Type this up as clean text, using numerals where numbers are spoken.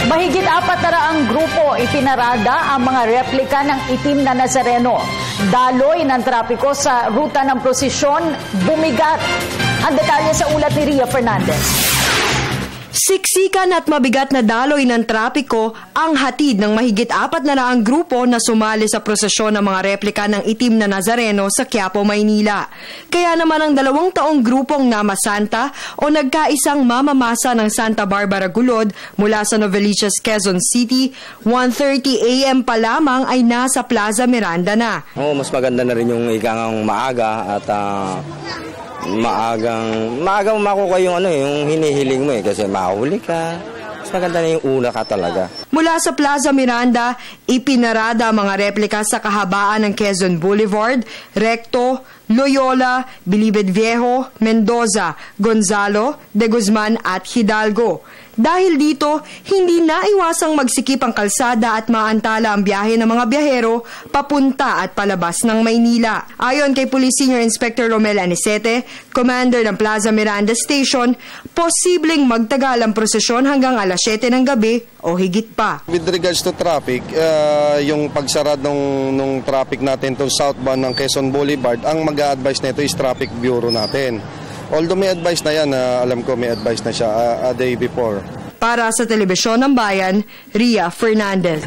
Mahigit 400 grupo ipinarada ang mga replika ng itim na Nazareno. Daloy ng trapiko sa ruta ng prosesyon, bumigat. Ang detalye sa ulat ni Ria Fernandez. Siksikan at mabigat na daloy ng trapiko ang hatid ng mahigit 400 grupo na sumali sa prosesyon ng mga replika ng itim na Nazareno sa Quiapo, Maynila. Kaya naman ang 2 taong grupong namasanta o nagkaisang mamamasa ng Santa Barbara Gulod mula sa Novaliches, Quezon City, 1:30 a.m. pa lamang ay nasa Plaza Miranda na. Mas maganda na rin yung ikangang maaga at maagang makukuha yung yung hinihiling mo kasi mahuli ka. Mas maganda na yung una ka talaga. Mula sa Plaza Miranda, ipinarada ang mga replika sa kahabaan ng Quezon Boulevard, Recto, Loyola, Bilibid Viejo, Mendoza, Gonzalo, De Guzman at Hidalgo. Dahil dito, hindi naiwasang magsikip ang kalsada at maantala ang biyahe ng mga biyahero papunta at palabas ng Maynila. Ayon kay Police Senior Inspector Romel Anicete, Commander ng Plaza Miranda Station, posibleng magtagal ang prosesyon hanggang alas 7 ng gabi o higit pa. With regards to traffic, yung pagsarad ng traffic natin to southbound ng Quezon Boulevard, ang mag-a-advise nito is Traffic Bureau natin. Although may advice na yan, alam ko may advice na siya a day before. Para sa Telebisyon ng Bayan, Ria Fernandez.